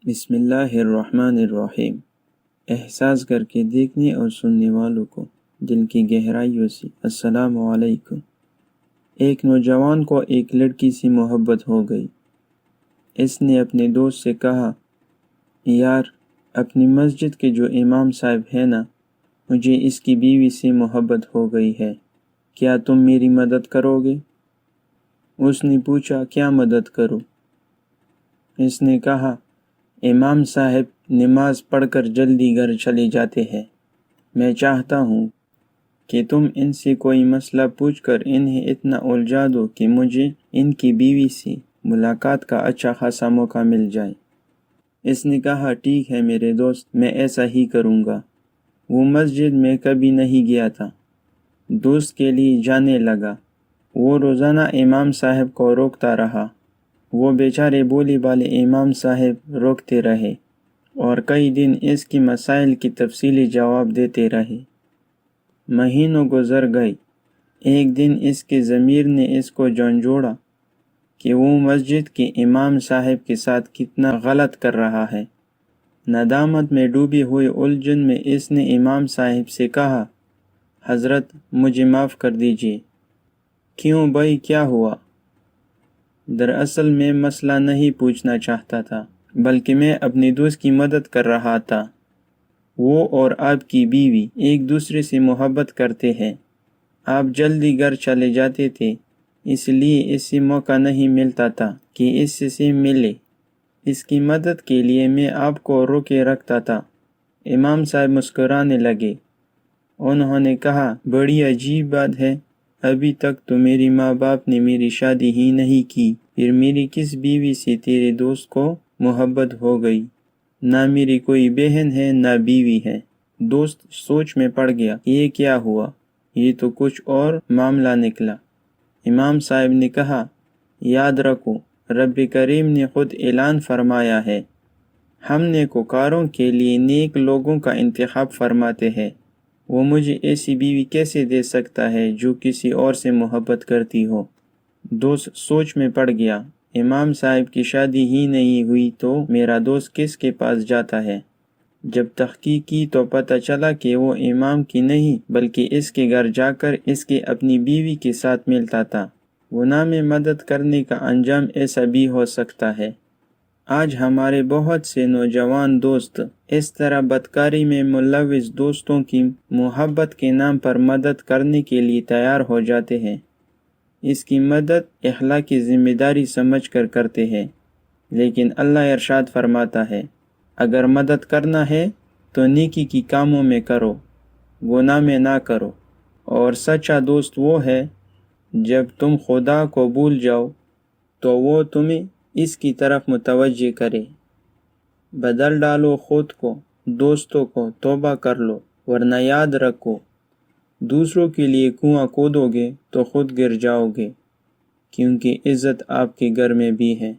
بسم اللہ الرحمن الرحیم۔ احساس کر کے دیکھنے اور سننے والوں کو دل کی گہرائیوں سے السلام علیکم۔ ایک نوجوان کو ایک لڑکی سے محبت ہو گئی۔ اس نے اپنے دوست سے کہا، یار اپنی مسجد کے جو امام صاحب ہے نا، مجھے اس کی بیوی سے محبت ہو گئی ہے، کیا تم میری مدد کرو گے؟ اس نے پوچھا، کیا مدد کروں؟ اس نے کہا، امام صاحب نماز پڑھ کر جلدی گھر چلے جاتے ہیں، میں چاہتا ہوں کہ تم ان سے کوئی مسئلہ پوچھ کر انہیں اتنا الجھا دو کہ مجھے ان کی بیوی سے ملاقات کا اچھا خاصا موقع مل جائے۔ اس نے کہا، ٹھیک ہے میرے دوست، میں ایسا ہی کروں گا۔ وہ مسجد میں کبھی نہیں گیا تھا، دوست کے لیے جانے لگا۔ وہ روزانہ امام صاحب کو روکتا رہا۔ وہ بیچارے بولی والے امام صاحب روکتے رہے اور کئی دن اس کی مسائل کی تفصیلی جواب دیتے رہے۔ مہینوں گزر گئے۔ ایک دن اس کے ضمیر نے اس کو جھنجھوڑا کہ وہ مسجد کے امام صاحب کے ساتھ کتنا غلط کر رہا ہے۔ ندامت میں ڈوبی ہوئی الجھن میں اس نے امام صاحب سے کہا، حضرت مجھے معاف کر دیجیے۔ کیوں بھائی، کیا ہوا؟ دراصل میں مسئلہ نہیں پوچھنا چاہتا تھا، بلکہ میں اپنے دوست کی مدد کر رہا تھا۔ وہ اور آپ کی بیوی ایک دوسرے سے محبت کرتے ہیں۔ آپ جلدی گھر چلے جاتے تھے، اس لیے اس سے موقع نہیں ملتا تھا کہ اس سے ملے۔ اس کی مدد کے لیے میں آپ کو روکے رکھتا تھا۔ امام صاحب مسکرانے لگے۔ انہوں نے کہا، بڑی عجیب بات ہے، ابھی تک تو میری ماں باپ نے میری شادی ہی نہیں کی، پھر میری کس بیوی سے تیرے دوست کو محبت ہو گئی؟ نہ میری کوئی بہن ہے نہ بیوی ہے۔ دوست سوچ میں پڑ گیا، یہ کیا ہوا؟ یہ تو کچھ اور معاملہ نکلا۔ امام صاحب نے کہا، یاد رکھو، رب کریم نے خود اعلان فرمایا ہے، ہم نیکوکاروں کے لیے نیک لوگوں کا انتخاب فرماتے ہیں۔ وہ مجھے ایسی بیوی کیسے دے سکتا ہے جو کسی اور سے محبت کرتی ہو؟ دوست سوچ میں پڑ گیا، امام صاحب کی شادی ہی نہیں ہوئی تو میرا دوست کس کے پاس جاتا ہے؟ جب تحقیق کی تو پتہ چلا کہ وہ امام کی نہیں بلکہ اس کے گھر جا کر اس کے اپنی بیوی کے ساتھ ملتا تھا۔ گناہ میں مدد کرنے کا انجام ایسا بھی ہو سکتا ہے۔ آج ہمارے بہت سے نوجوان دوست اس طرح بدکاری میں ملوث دوستوں کی محبت کے نام پر مدد کرنے کے لیے تیار ہو جاتے ہیں۔ اس کی مدد اخلاقی ذمہ داری سمجھ کر کرتے ہیں، لیکن اللہ ارشاد فرماتا ہے، اگر مدد کرنا ہے تو نیکی کی کاموں میں کرو، گناہ میں نہ کرو۔ اور سچا دوست وہ ہے جب تم خدا کو بھول جاؤ تو وہ تمہیں اس کی طرف متوجہ کرے۔ بدل ڈالو خود کو، دوستوں کو توبہ کر لو، ورنہ یاد رکھو، دوسروں کے لیے کنواں کھودو گے تو خود گر جاؤ گے، کیونکہ عزت آپ کے گھر میں بھی ہے۔